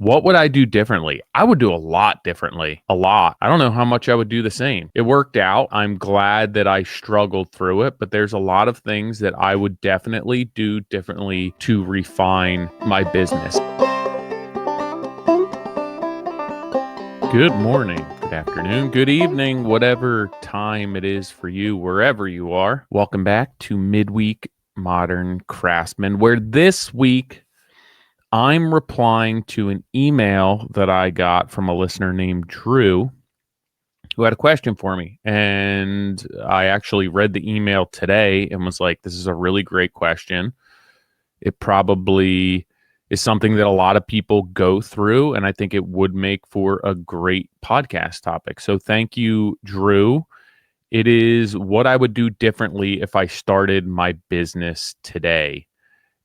What would I do differently? I would do a lot differently. A lot. I don't know how much I would do the same. It worked out. I'm glad that I struggled through it, but there's a lot of things that I would definitely do differently to refine my business. Good morning, good afternoon, good evening, whatever time it is for you, wherever you are. Welcome back to Midweek Modern Craftsman, where this week I'm replying to an email that I got from a listener named Drew who had a question for me. And I actually read the email today and was like, this is a really great question. It probably is something that a lot of people go through, and I think it would make for a great podcast topic. So thank you, Drew. It is what I would do differently if I started my business today.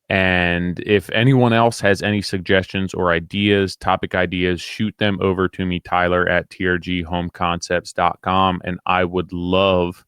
And if anyone else has any suggestions or ideas, topic ideas, shoot them over to me, Tyler at trghomeconcepts.com. And I would love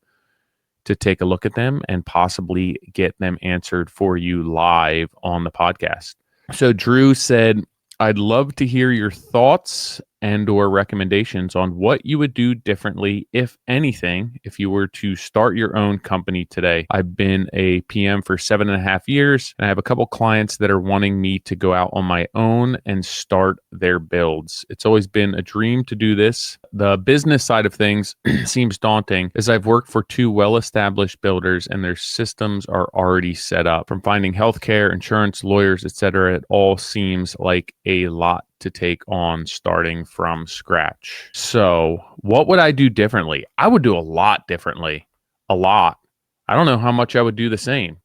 to take a look at them and possibly get them answered for you live on the podcast. So Drew said, I'd love to hear your thoughts and or recommendations on what you would do differently, if anything, if you were to start your own company today. I've been a PM for 7.5 years, and I have a couple clients that are wanting me to go out on my own and start their builds. It's always been a dream to do this. The business side of things seems daunting, as I've worked for two well-established builders and their systems are already set up. From finding healthcare, insurance, lawyers, etc., it all seems like a lot to take on starting from scratch. So what would I do differently? I would do a lot differently. A lot. I don't know how much I would do the same.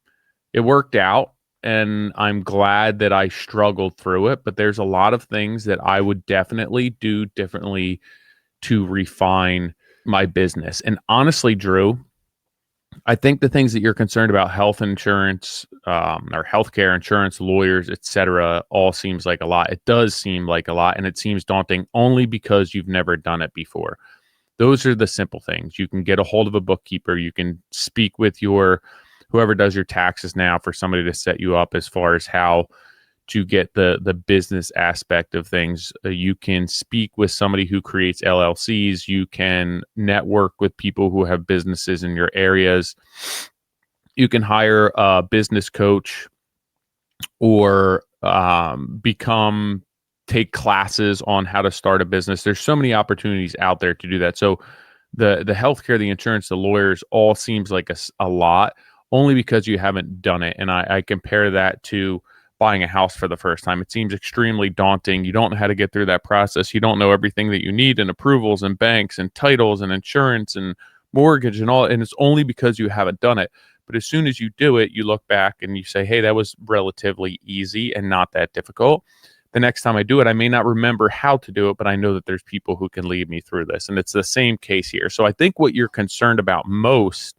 It worked out, and I'm glad that I struggled through it, but there's a lot of things that I would definitely do differently to refine my business. And honestly, Drew, I think the things that you're concerned about, health insurance, or healthcare insurance, lawyers, etc., all seems like a lot. It does seem like a lot, and it seems daunting only because you've never done it before. Those are the simple things. You can get a hold of a bookkeeper. You can speak with your whoever does your taxes now for somebody to set you up as far as how to get the business aspect of things. You can speak with somebody who creates LLCs. You can network with people who have businesses in your areas. You can hire a business coach or take classes on how to start a business. There's so many opportunities out there to do that. So the healthcare, the insurance, the lawyers, all seems like a lot, only because you haven't done it. And I compare that to buying a house for the first time. It seems extremely daunting. You don't know how to get through that process. You don't know everything that you need, and approvals and banks and titles and insurance and mortgage and all. And it's only because you haven't done it. But as soon as you do it, you look back and you say, hey, that was relatively easy and not that difficult. The next time I do it, I may not remember how to do it, but I know that there's people who can lead me through this. And it's the same case here. So I think what you're concerned about most,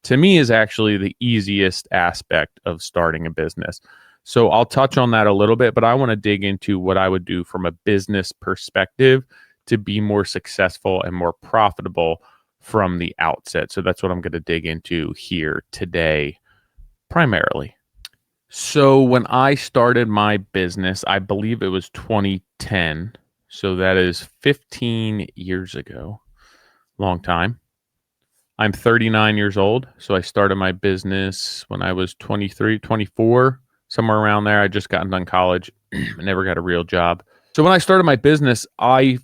to me, is actually the easiest aspect of starting a business. So I'll touch on that a little bit, but I want to dig into what I would do from a business perspective to be more successful and more profitable from the outset. So that's what I'm going to dig into here today, primarily. So when I started my business, I believe it was 2010. So that is 15 years ago. Long time. I'm 39 years old. So I started my business when I was 23, 24. Somewhere around there. I just gotten done college. I never got a real job. So when I started my business, I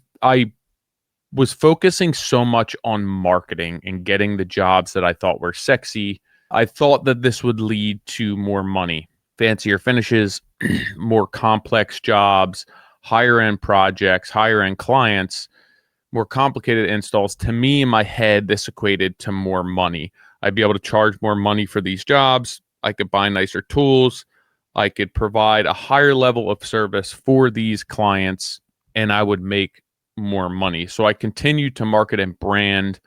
was focusing so much on marketing and getting the jobs that I thought were sexy. I thought that this would lead to more money, fancier finishes, more complex jobs, higher end projects, higher end clients, more complicated installs. To me, in my head, this equated to more money. I'd be able to charge more money for these jobs. I could buy nicer tools. I could provide a higher level of service for these clients, and I would make more money. So I continued to market and brand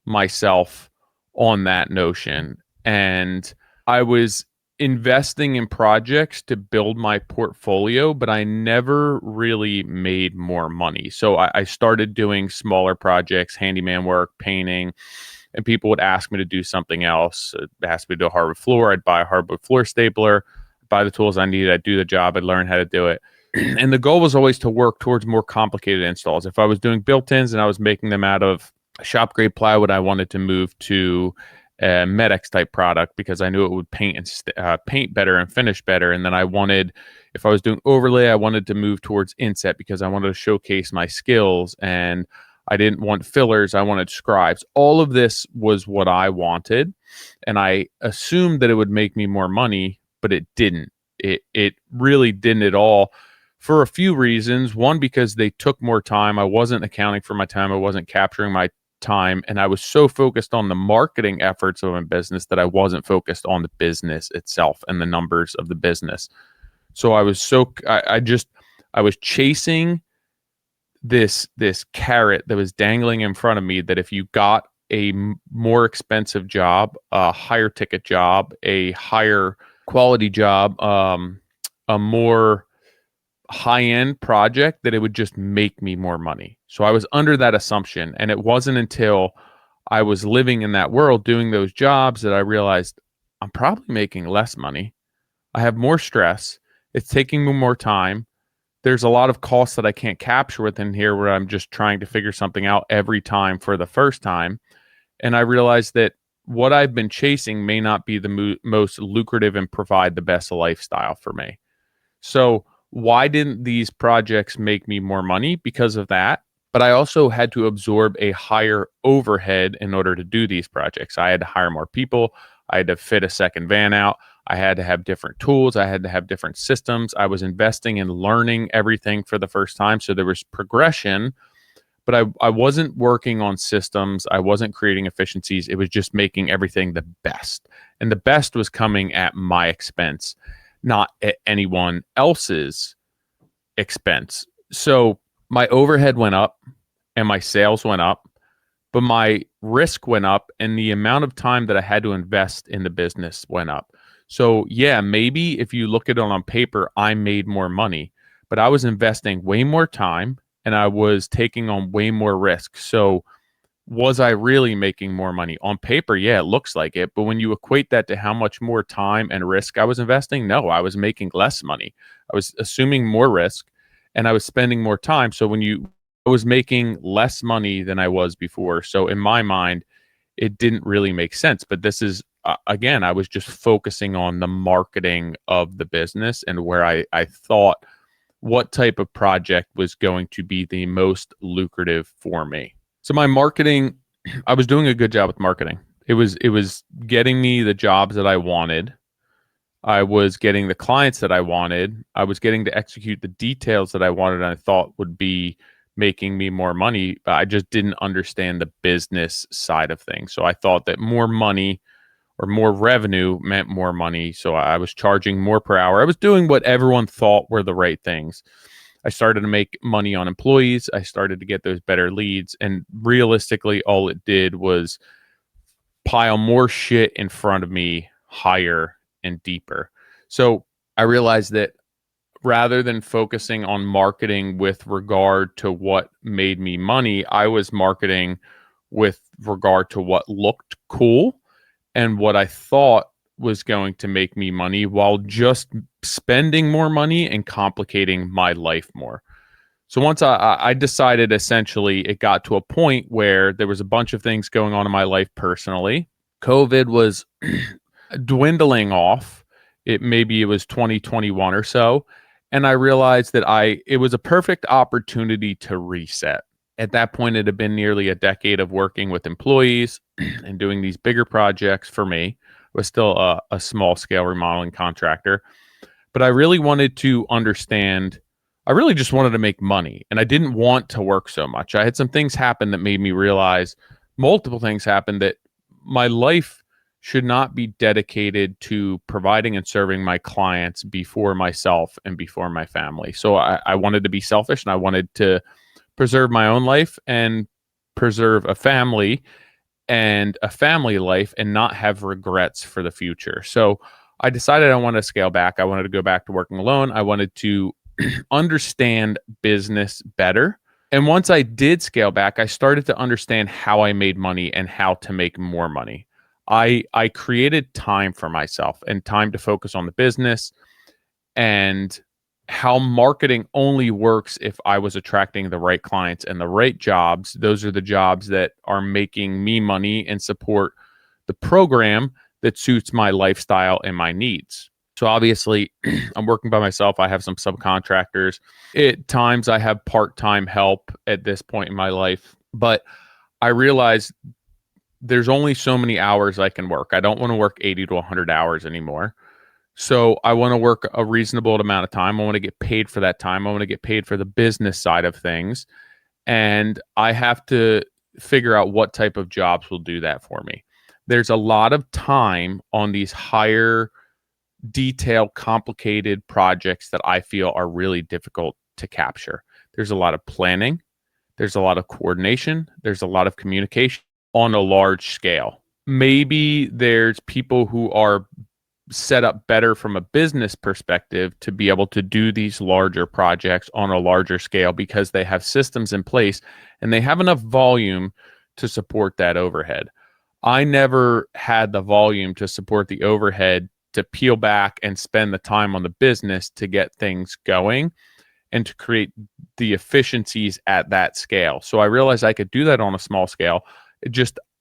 myself on that notion. And I was investing in projects to build my portfolio, but I never really made more money. So I started doing smaller projects, handyman work, painting, and people would ask me to do something else. Ask me to do a hardwood floor. I'd buy a hardwood floor stapler, buy the tools I needed. I'd do the job. I'd learn how to do it. And the goal was always to work towards more complicated installs. If I was doing built-ins and I was making them out of shop grade plywood, I wanted to move to a Medex type product because I knew it would paint better and finish better. And then if I was doing overlay, I wanted to move towards inset because I wanted to showcase my skills, and I didn't want fillers. I wanted scribes. All of this was what I wanted, and I assumed that it would make me more money, but it didn't. It really didn't at all, for a few reasons. One, because they took more time. I wasn't accounting for my time. I wasn't capturing my time. And I was so focused on the marketing efforts of my business that I wasn't focused on the business itself and the numbers of the business. So I was I was chasing this carrot that was dangling in front of me, that if you got a more expensive job, a higher ticket job, a higher quality job, a more high-end project, that it would just make me more money. So I was under that assumption, and it wasn't until I was living in that world doing those jobs that I realized I'm probably making less money. I have more stress. It's taking me more time. There's a lot of costs that I can't capture within here, where I'm just trying to figure something out every time for the first time. And I realized that what I've been chasing may not be the most lucrative and provide the best lifestyle for me. So why didn't these projects make me more money? Because of that. But I also had to absorb a higher overhead in order to do these projects. I had to hire more people. I had to fit a second van out. I had to have different tools. I had to have different systems. I was investing in learning everything for the first time. So there was progression, but I wasn't working on systems. I wasn't creating efficiencies. It was just making everything the best. And the best was coming at my expense, not at anyone else's expense. So my overhead went up and my sales went up, but my risk went up and the amount of time that I had to invest in the business went up. So yeah, maybe if you look at it on paper, I made more money, but I was investing way more time and I was taking on way more risk. So was I really making more money? On paper, yeah, it looks like it. But when you equate that to how much more time and risk I was investing, no, I was making less money. I was assuming more risk and I was spending more time. So I was making less money than I was before. So in my mind, it didn't really make sense. But this is, again, I was just focusing on the marketing of the business and where I thought what type of project was going to be the most lucrative for me. So my marketing, I was doing a good job with marketing. It was getting me the jobs that I wanted. I was getting the clients that I wanted. I was getting to execute the details that I wanted and I thought would be making me more money. But I just didn't understand the business side of things. So I thought that more money or more revenue meant more money. So I was charging more per hour. I was doing what everyone thought were the right things. I started to make money on employees. I started to get those better leads. And realistically, all it did was pile more shit in front of me higher and deeper. So I realized that rather than focusing on marketing with regard to what made me money, I was marketing with regard to what looked cool and what I thought was going to make me money, while just spending more money and complicating my life more. So once I decided, essentially, it got to a point where there was a bunch of things going on in my life personally. COVID was dwindling off. Maybe it was 2021 or so. And I realized that it was a perfect opportunity to reset. At that point, it had been nearly a decade of working with employees and doing these bigger projects for me. I was still a small scale remodeling contractor, but I really wanted to understand. I really just wanted to make money, and I didn't want to work so much. I had some things happen that made me realize, multiple things happened, that my life should not be dedicated to providing and serving my clients before myself and before my family. So I wanted to be selfish, and I wanted to preserve my own life and preserve a family life and not have regrets for the future. So I decided I wanted to scale back. I wanted to go back to working alone. I wanted to understand business better. And once I did scale back, I started to understand how I made money and how to make more money. I created time for myself and time to focus on the business and how marketing only works if I was attracting the right clients and the right jobs. Those are the jobs that are making me money and support the program that suits my lifestyle and my needs. So obviously, I'm working by myself. I have some subcontractors. At times, I have part-time help at this point in my life, but I realize there's only so many hours I can work. I don't want to work 80 to 100 hours anymore. So I want to work a reasonable amount of time. I want to get paid for that time. I want to get paid for the business side of things. And I have to figure out what type of jobs will do that for me. There's a lot of time on these higher detailed, complicated projects that I feel are really difficult to capture. There's a lot of planning, there's a lot of coordination, there's a lot of communication on a large scale. Maybe there's people who are set up better from a business perspective to be able to do these larger projects on a larger scale because they have systems in place and they have enough volume to support that overhead. I never had the volume to support the overhead to peel back and spend the time on the business to get things going and to create the efficiencies at that scale. So I realized I could do that on a small scale.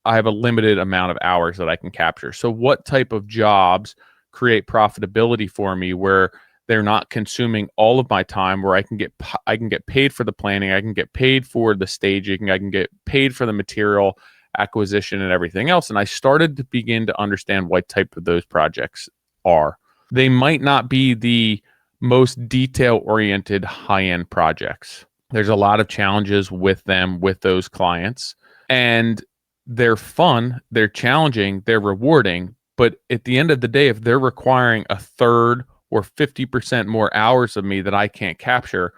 I have a limited amount of hours that I can capture. So what type of jobs create profitability for me where they're not consuming all of my time, where I can get paid for the planning, I can get paid for the staging, I can get paid for the material acquisition and everything else. And I started to begin to understand what type of those projects are. They might not be the most detail oriented high end projects. There's a lot of challenges with them, with those clients, and they're fun, they're challenging, they're rewarding. But at the end of the day, if they're requiring a third or 50% more hours of me that I can't capture,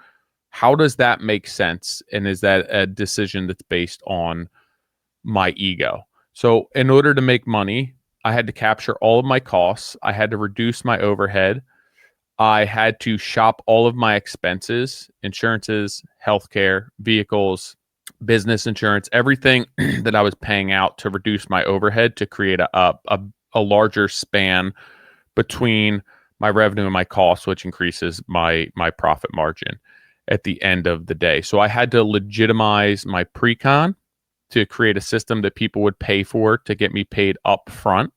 how does that make sense? And is that a decision that's based on my ego? So in order to make money, I had to capture all of my costs. I had to reduce my overhead. I had to shop all of my expenses, insurances, healthcare, vehicles, business insurance, everything that I was paying out to reduce my overhead to create a larger span between my revenue and my costs, which increases my profit margin at the end of the day. So I had to legitimize my pre-con to create a system that people would pay for to get me paid up front.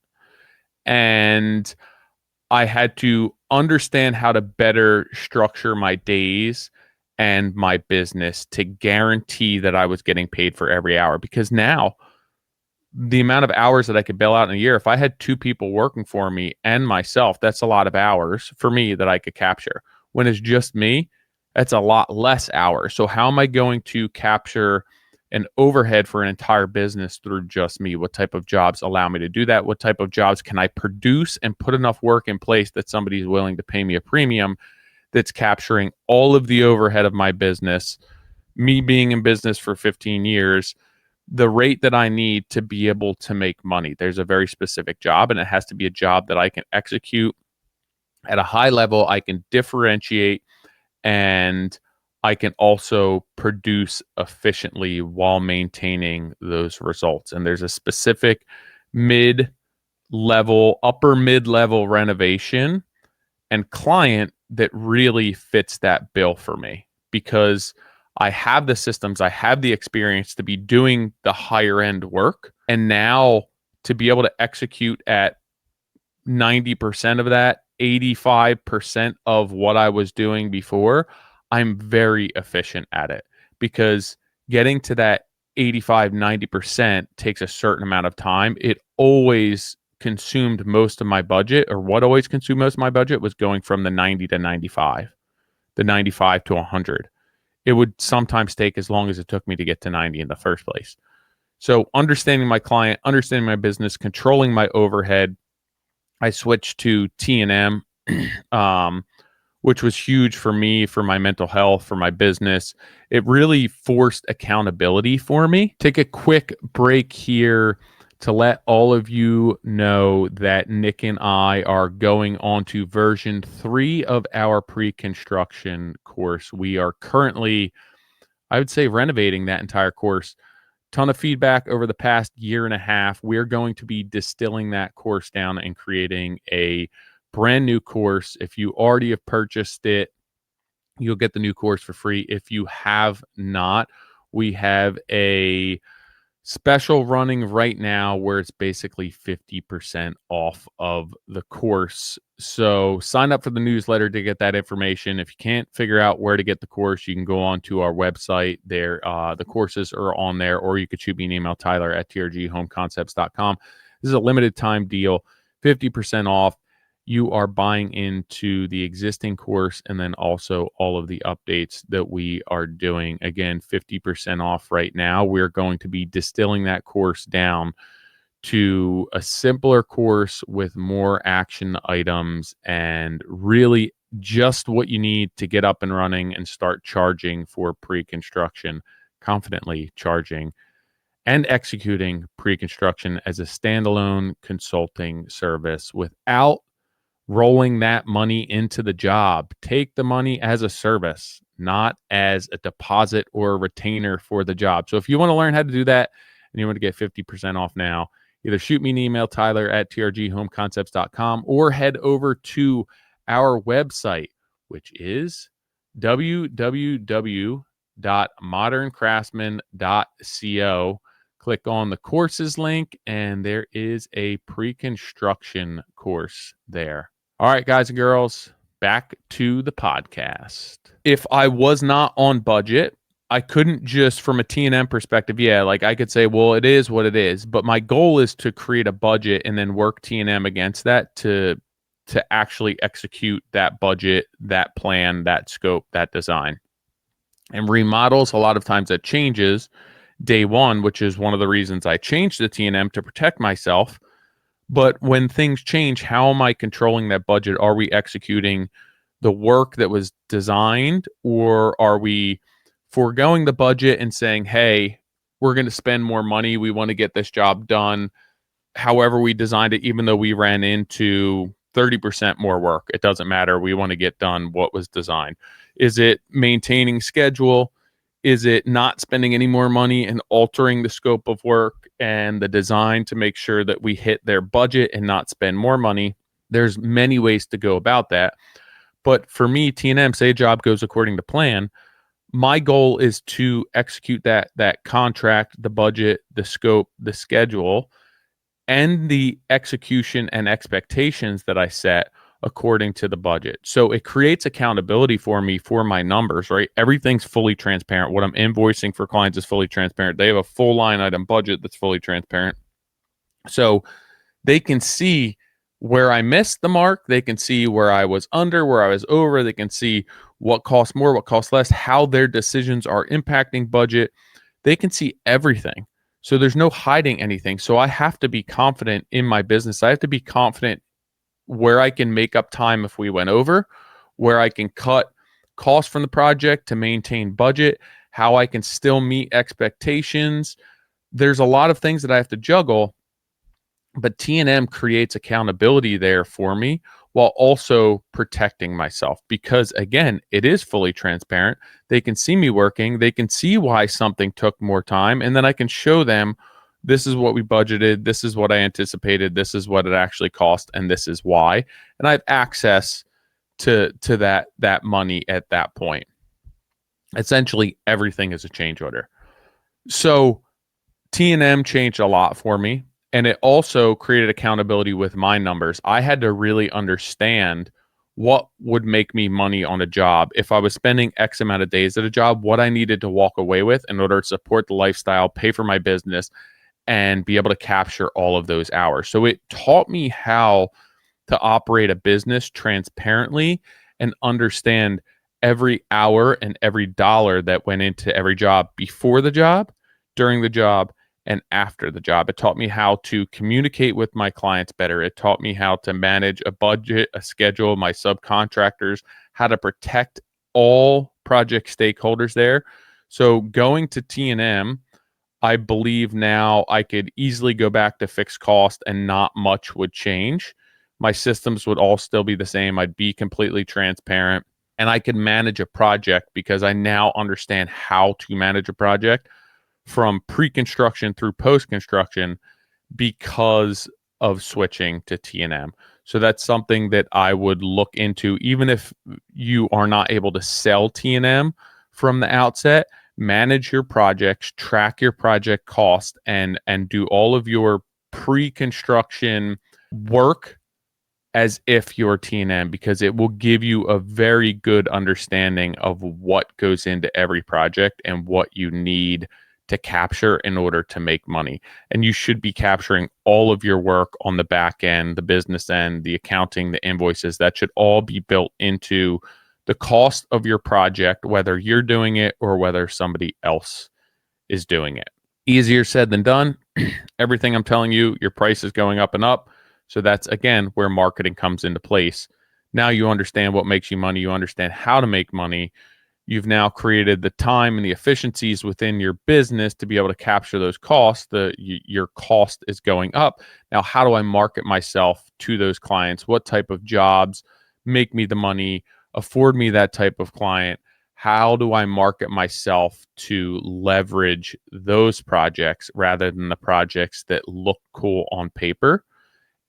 And I had to understand how to better structure my days and my business to guarantee that I was getting paid for every hour. Because now, the amount of hours that I could bill out in a year, if I had two people working for me and myself, that's a lot of hours for me that I could capture. When it's just me, that's a lot less hours. So how am I going to capture an overhead for an entire business through just me? What type of jobs allow me to do that? What type of jobs can I produce and put enough work in place that somebody's willing to pay me a premium that's capturing all of the overhead of my business, me being in business for 15 years, the rate that I need to be able to make money. There's a very specific job, and it has to be a job that I can execute at a high level. I can differentiate, and I can also produce efficiently while maintaining those results. And there's a specific upper mid level renovation and client that really fits that bill for me because I have the systems, I have the experience to be doing the higher end work. And now to be able to execute at 90% of that, 85% of what I was doing before, I'm very efficient at it because getting to that 85, 90% takes a certain amount of time. It always consumed most of my budget, or what always consumed most of my budget was going from the 90 to 95, the 95 to 100. It would sometimes take as long as it took me to get to 90 in the first place. So understanding my client, understanding my business, controlling my overhead, I switched to T&M, which was huge for me, for my mental health, for my business. It really forced accountability for me. Take a quick break here to let all of you know that Nick and I are going on to version 3 of our pre-construction course. We are currently, I would say, renovating that entire course. Ton of feedback over the past year and a half. We're going to be distilling that course down and creating a brand new course. If you already have purchased it, you'll get the new course for free. If you have not, we have a special running right now where it's basically 50% off of the course. So sign up for the newsletter to get that information. If you can't figure out where to get the course, you can go on to our website there. The courses are on there, or you could shoot me an email, tyler@trghomeconcepts.com. This is a limited time deal, 50% off. You are buying into the existing course and then also all of the updates that we are doing. Again, 50% off right now. We're going to be distilling that course down to a simpler course with more action items and really just what you need to get up and running and start charging for pre-construction, confidently charging and executing pre-construction as a standalone consulting service without rolling that money into the job. Take the money as a service, not as a deposit or a retainer for the job. So if you want to learn how to do that and you want to get 50% off now, either shoot me an email, tyler@trghomeconcepts.com, or head over to our website, which is www.moderncraftsman.co. Click on the courses link, and there is a pre-construction course there. All right, guys and girls, back to the podcast. If I was not on budget, I couldn't just from a T&M perspective, like I could say, well, it is what it is. But my goal is to create a budget and then work T&M against that to actually execute that budget, that plan, that scope, that design. And remodels, a lot of times that changes day one, which is one of the reasons I changed the T&M to protect myself. But when things change, how am I controlling that budget? Are we executing the work that was designed, or are we foregoing the budget and saying, hey, we're going to spend more money. We want to get this job done. However we designed it, even though we ran into 30% more work, it doesn't matter. We want to get done what was designed. Is it maintaining schedule? Is it not spending any more money and altering the scope of work and the design to make sure that we hit their budget and not spend more money? There's many ways to go about that. But for me, T&M, say a job goes according to plan, my goal is to execute that contract, the budget, the scope, the schedule, and the execution and expectations that I set according to the budget. So it creates accountability for me for my numbers, right? Everything's fully transparent. What I'm invoicing for clients is fully transparent. They have a full line item budget that's fully transparent. So they can see where I missed the mark. They can see where I was under, where I was over. They can see what costs more, what costs less, how their decisions are impacting budget. They can see everything. So there's no hiding anything. So I have to be confident in my business. I have to be confident where I can make up time if we went over, where I can cut costs from the project to maintain budget, how I can still meet expectations. There's a lot of things that I have to juggle, but T&M creates accountability there for me while also protecting myself because, again, it is fully transparent. They can see me working. They can see why something took more time, and then I can show them this is what we budgeted, this is what I anticipated, this is what it actually cost, and this is why. And I have access to that money at that point. Essentially, everything is a change order. So T&M changed a lot for me, and it also created accountability with my numbers. I had to really understand what would make me money on a job. If I was spending X amount of days at a job, what I needed to walk away with in order to support the lifestyle, pay for my business, and be able to capture all of those hours. So it taught me how to operate a business transparently and understand every hour and every dollar that went into every job before the job, during the job, and after the job. It taught me how to communicate with my clients better. It taught me how to manage a budget, a schedule, my subcontractors, how to protect all project stakeholders there. So going to T&M, I believe now I could easily go back to fixed cost and not much would change. My systems would all still be the same. I'd be completely transparent and I could manage a project because I now understand how to manage a project from pre-construction through post-construction because of switching to T&M. So that's something that I would look into, even if you are not able to sell T&M from the outset. Manage your projects, track your project cost, and do all of your pre-construction work as if you're T&M, because it will give you a very good understanding of what goes into every project and what you need to capture in order to make money. And you should be capturing all of your work on the back end, the business end, the accounting, the invoices. That should all be built into the cost of your project, whether you're doing it or whether somebody else is doing it. Easier said than done. Everything I'm telling you, your price is going up and up. So that's, again, where marketing comes into place. Now you understand what makes you money. You understand how to make money. You've now created the time and the efficiencies within your business to be able to capture those costs. Your cost is going up. Now, how do I market myself to those clients? What type of jobs make me the money, afford me that type of client? How do I market myself to leverage those projects rather than the projects that look cool on paper?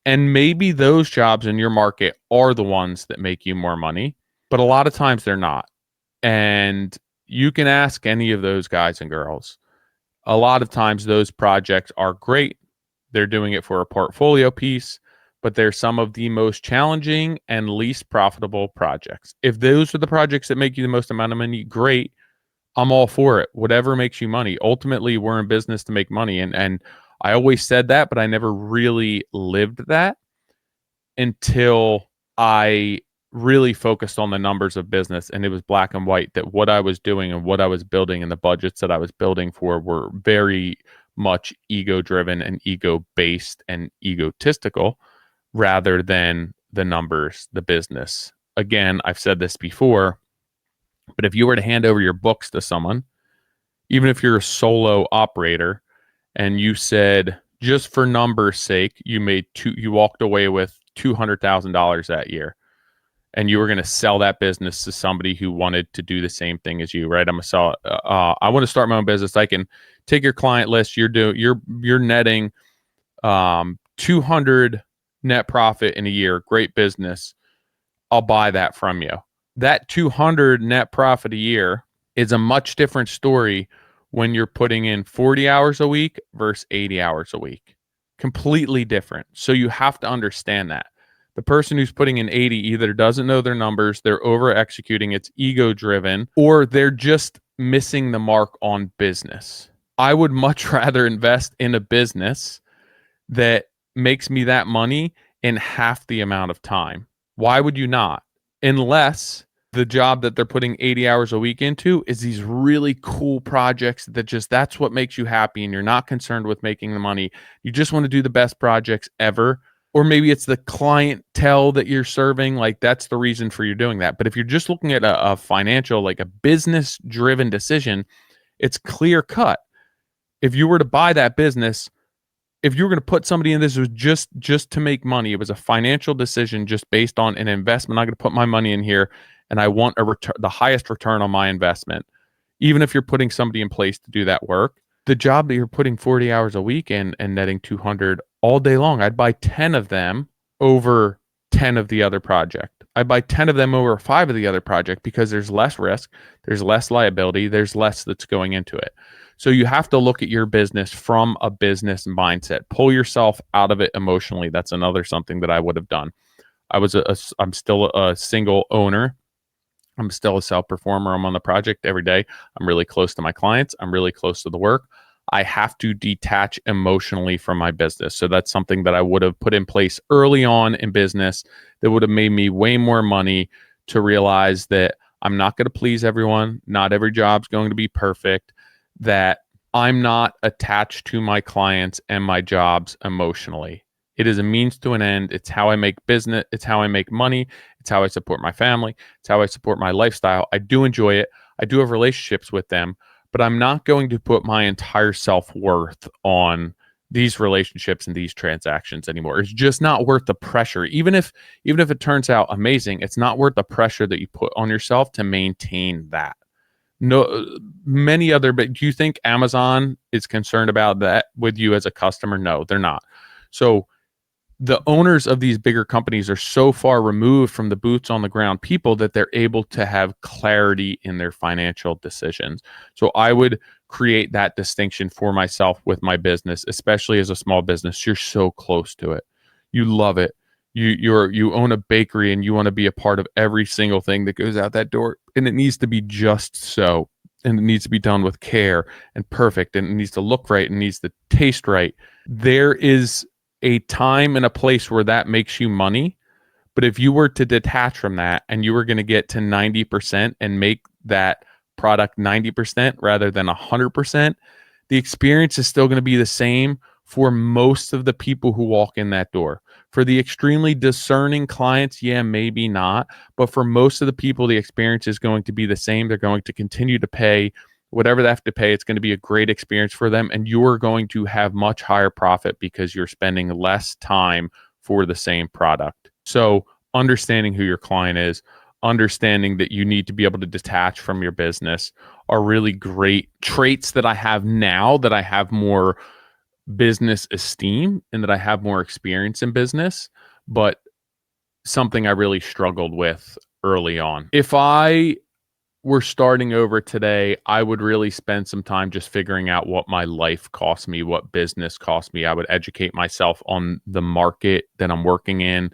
And maybe those jobs in your market are the ones that make you more money, but a lot of times they're not. And you can ask any of those guys and girls. A lot of times those projects are great. They're doing it for a portfolio piece, but they're some of the most challenging and least profitable projects. If those are the projects that make you the most amount of money, great. I'm all for it. Whatever makes you money. Ultimately, we're in business to make money. And I always said that, but I never really lived that until I really focused on the numbers of business, and it was black and white that what I was doing and what I was building and the budgets that I was building for were very much ego driven and ego based and egotistical rather than the numbers, the business. Again, I've said this before, but if you were to hand over your books to someone, even if you're a solo operator, and you said, just for numbers sake, you walked away with $200,000 that year, and you were going to sell that business to somebody who wanted to do the same thing as you, right? I want to start my own business. I can take your client list. You're netting 200 net profit in a year. Great business. I'll buy that from you. That 200 net profit a year is a much different story when you're putting in 40 hours a week versus 80 hours a week. Completely different. So you have to understand that. The person who's putting in 80 either doesn't know their numbers, they're over executing, it's ego driven, or they're just missing the mark on business. I would much rather invest in a business that makes me that money in half the amount of time. Why would you not? Unless the job that they're putting 80 hours a week into is these really cool projects that's what makes you happy, and you're not concerned with making the money. You just want to do the best projects ever. Or maybe it's the clientele that you're serving. Like, that's the reason for you doing that. But if you're just looking at a financial, like a business driven decision, it's clear cut. If you were to buy that business, if you were going to put somebody in this, it was just to make money. It was a financial decision just based on an investment. I'm going to put my money in here, and I want the highest return on my investment. Even if you're putting somebody in place to do that work, the job that you're putting 40 hours a week in and netting 200 all day long, I'd buy 10 of them over 10 of the other project. I'd buy 10 of them over 5 of the other project, because there's less risk, there's less liability, there's less that's going into it. So you have to look at your business from a business mindset. Pull yourself out of it emotionally. That's another something that I would have done. I'm still a single owner. I'm still a self-performer. I'm on the project every day. I'm really close to my clients. I'm really close to the work. I have to detach emotionally from my business. So that's something that I would have put in place early on in business that would have made me way more money, to realize that I'm not going to please everyone. Not every job's going to be perfect. That I'm not attached to my clients and my jobs emotionally. It is a means to an end. It's how I make business. It's how I make money. It's how I support my family. It's how I support my lifestyle. I do enjoy it. I do have relationships with them, but I'm not going to put my entire self-worth on these relationships and these transactions anymore. It's just not worth the pressure. Even if it turns out amazing, it's not worth the pressure that you put on yourself to maintain that. No, but do you think Amazon is concerned about that with you as a customer? No, they're not. So the owners of these bigger companies are so far removed from the boots on the ground people that they're able to have clarity in their financial decisions. So I would create that distinction for myself with my business, especially as a small business. You're so close to it. You love it. You own a bakery and you want to be a part of every single thing that goes out that door, and it needs to be just so, and it needs to be done with care and perfect, and it needs to look right and needs to taste right. There is a time and a place where that makes you money. But if you were to detach from that and you were going to get to 90% and make that product 90% rather than 100%, the experience is still going to be the same for most of the people who walk in that door. For the extremely discerning clients, yeah, maybe not. But for most of the people, the experience is going to be the same. They're going to continue to pay whatever they have to pay. It's going to be a great experience for them. And you're going to have much higher profit because you're spending less time for the same product. So understanding who your client is, understanding that you need to be able to detach from your business are really great traits that I have now that I have more business esteem and that I have more experience in business, but something I really struggled with early on. If I were starting over today, I would really spend some time just figuring out what my life cost me, what business cost me. I would educate myself on the market that I'm working in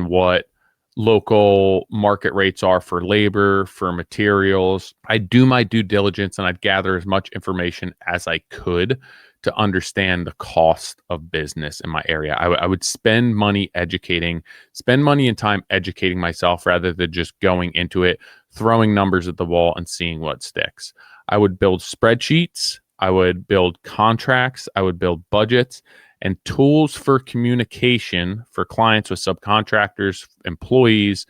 what local market rates are for labor, for materials. I'd do my due diligence and I'd gather as much information as I could to understand the cost of business in my area. I would spend money and time educating myself rather than just going into it, throwing numbers at the wall and seeing what sticks. I would build spreadsheets. I would build contracts. I would build budgets and tools for communication for clients with subcontractors, employees,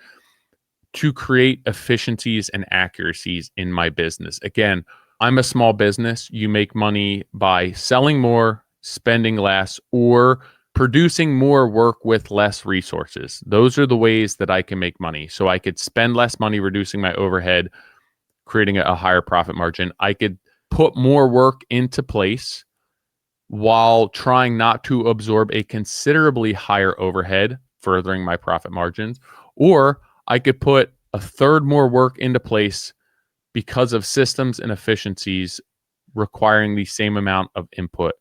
to create efficiencies and accuracies in my business. Again, I'm a small business. You make money by selling more, spending less, or producing more work with less resources. Those are the ways that I can make money. So I could spend less money reducing my overhead, creating a higher profit margin. I could put more work into place while trying not to absorb a considerably higher overhead, furthering my profit margins. Or I could put a third more work into place because of systems and efficiencies requiring the same amount of input,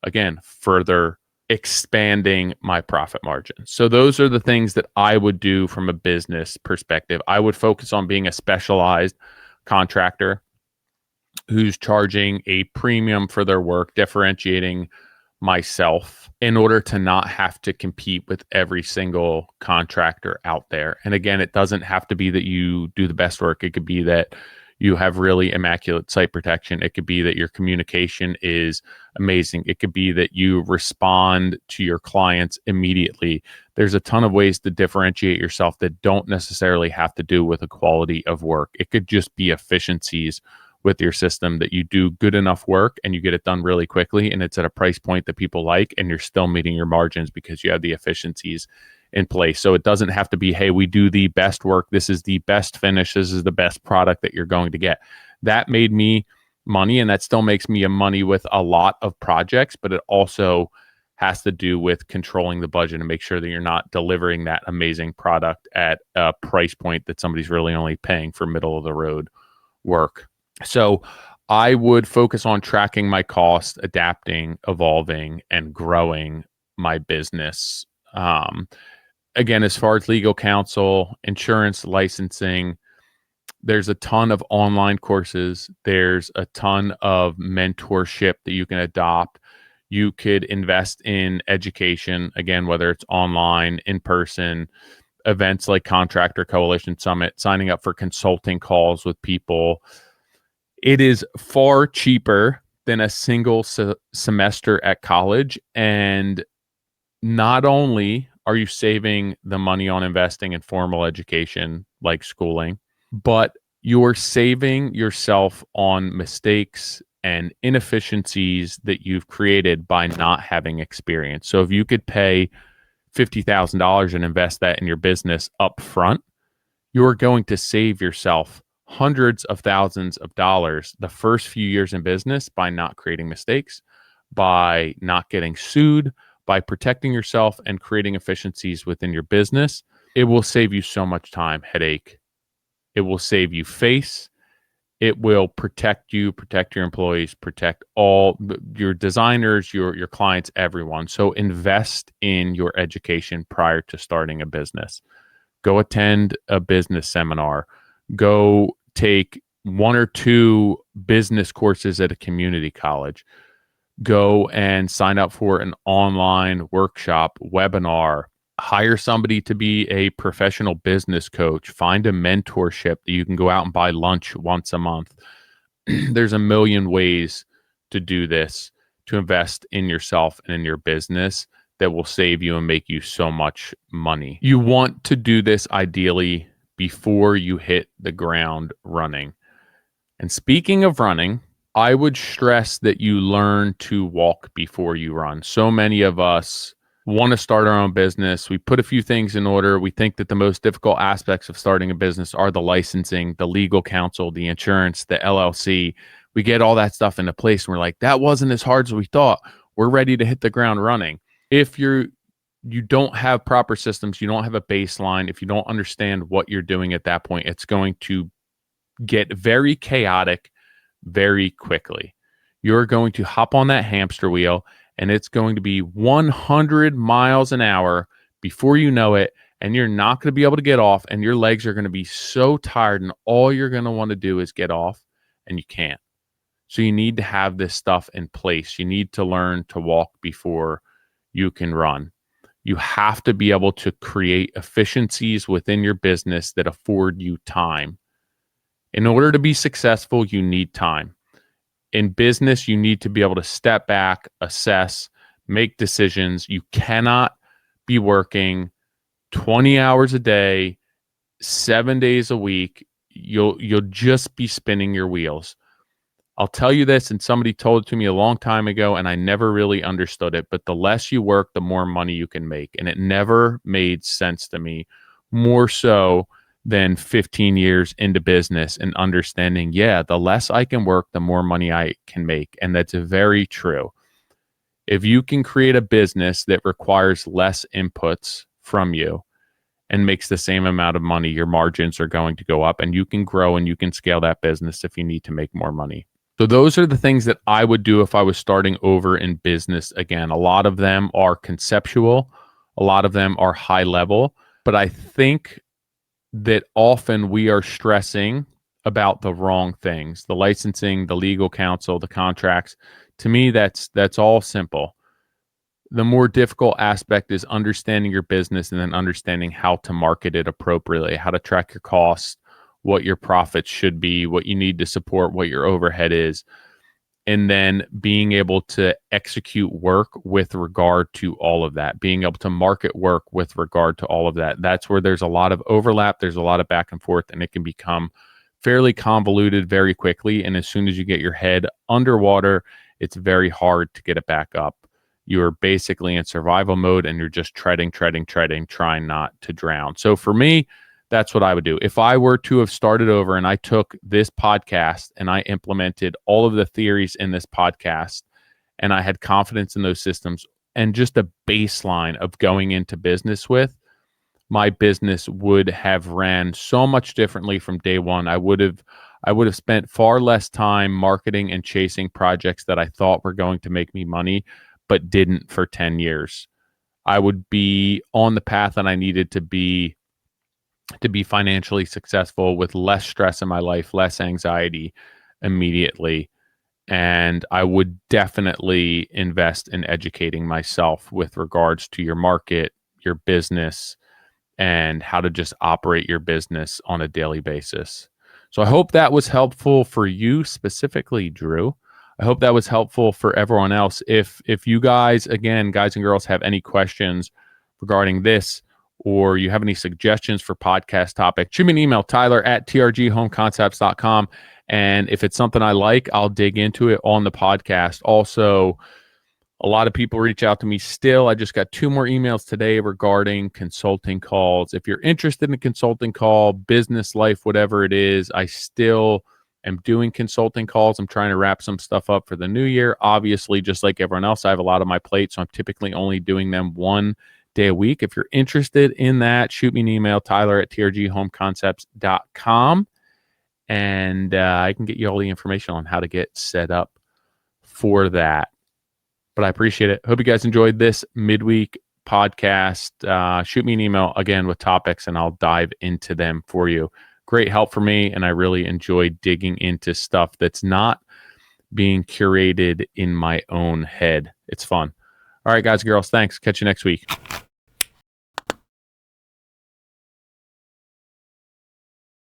again, further expanding my profit margin. So those are the things that I would do from a business perspective. I would focus on being a specialized contractor who's charging a premium for their work, differentiating myself in order to not have to compete with every single contractor out there. And again, it doesn't have to be that you do the best work. It could be that you have really immaculate site protection. It could be that your communication is amazing. It could be that you respond to your clients immediately. There's a ton of ways to differentiate yourself that don't necessarily have to do with the quality of work. It could just be efficiencies with your system, that you do good enough work and you get it done really quickly and it's at a price point that people like, and you're still meeting your margins because you have the efficiencies in place. So it doesn't have to be, hey, we do the best work. This is the best finish. This is the best product that you're going to get. That made me money, and that still makes me a money with a lot of projects, but it also has to do with controlling the budget and make sure that you're not delivering that amazing product at a price point that somebody's really only paying for middle of the road work. So I would focus on tracking my costs, adapting, evolving, and growing my business. Again, as far as legal counsel, insurance, licensing, there's a ton of online courses. There's a ton of mentorship that you can adopt. You could invest in education, again, whether it's online, in person, events like Contractor Coalition Summit, signing up for consulting calls with people. It is far cheaper than a single semester at college. And not only are you saving the money on investing in formal education like schooling, but you're saving yourself on mistakes and inefficiencies that you've created by not having experience. So if you could pay $50,000 and invest that in your business up front, you're going to save yourself hundreds of thousands of dollars the first few years in business by not creating mistakes, by not getting sued, by protecting yourself and creating efficiencies within your business, it will save you so much time, headache. It will save you face. It will protect you, protect your employees, protect all your designers, your clients, everyone. So invest in your education prior to starting a business. Go attend a business seminar. Go take 1 or 2 business courses at a community college. Go and sign up for an online workshop, webinar. Hire somebody to be a professional business coach. Find a mentorship that you can go out and buy lunch once a month. There's a million ways to do this, to invest in yourself and in your business that will save you and make you so much money. You want to do this ideally before you hit the ground running. And speaking of running, I would stress that you learn to walk before you run. So many of us want to start our own business. We put a few things in order. We think that the most difficult aspects of starting a business are the licensing, the legal counsel, the insurance, the LLC. We get all that stuff into place and we're like, that wasn't as hard as we thought. We're ready to hit the ground running. If you don't have proper systems, you don't have a baseline, if you don't understand what you're doing at that point, it's going to get very chaotic very quickly. You're going to hop on that hamster wheel and it's going to be 100 miles an hour before you know it, and you're not going to be able to get off, and your legs are going to be so tired, and all you're going to want to do is get off, and you can't. So you need to have this stuff in place. You need to learn to walk before you can run. You have to be able to create efficiencies within your business that afford you time. In order to be successful, you need time. In business, you need to be able to step back, assess, make decisions. You cannot be working 20 hours a day, 7 days a week. You'll just be spinning your wheels. I'll tell you this, and somebody told it to me a long time ago, and I never really understood it, but the less you work, the more money you can make. And it never made sense to me, more so than 15 years into business and understanding, the less I can work, the more money I can make. And that's very true. If you can create a business that requires less inputs from you and makes the same amount of money, your margins are going to go up, and you can grow and you can scale that business if you need to make more money. So those are the things that I would do if I was starting over in business again. A lot of them are conceptual, a lot of them are high level, but I think that often we are stressing about the wrong things, the licensing, the legal counsel, the contracts. To me, that's all simple. The more difficult aspect is understanding your business and then understanding how to market it appropriately, how to track your costs, what your profits should be, what you need to support, what your overhead is, and then being able to execute work with regard to all of that, being able to market work with regard to all of that. That's where there's a lot of overlap, there's a lot of back and forth, and it can become fairly convoluted very quickly. And as soon as you get your head underwater, it's very hard to get it back up. You're basically in survival mode and you're just treading, trying not to drown. So for me, that's what I would do. If I were to have started over and I took this podcast and I implemented all of the theories in this podcast and I had confidence in those systems and just a baseline of going into business with, my business would have ran so much differently from day one. I would have spent far less time marketing and chasing projects that I thought were going to make me money, but didn't for 10 years. I would be on the path that I needed to be financially successful with less stress in my life, less anxiety immediately. And I would definitely invest in educating myself with regards to your market, your business, and how to just operate your business on a daily basis. So I hope that was helpful for you specifically, Drew. I hope that was helpful for everyone else. If you guys, again, guys and girls, have any questions regarding this, or you have any suggestions for podcast topic, shoot me an email, tyler@trghomeconcepts.com. And if it's something I like, I'll dig into it on the podcast. Also, a lot of people reach out to me still. I just got 2 more emails today regarding consulting calls. If you're interested in a consulting call, business life, whatever it is, I still am doing consulting calls. I'm trying to wrap some stuff up for the new year. Obviously, just like everyone else, I have a lot on my plate, so I'm typically only doing them one day a week. If you're interested in that, shoot me an email, tyler@trghomeconcepts.com, and I can get you all the information on how to get set up for that. But I appreciate it. Hope you guys enjoyed this midweek podcast. Shoot me an email again with topics, and I'll dive into them for you. Great help for me, and I really enjoy digging into stuff that's not being curated in my own head. It's fun. All right, guys and girls, thanks. Catch you next week.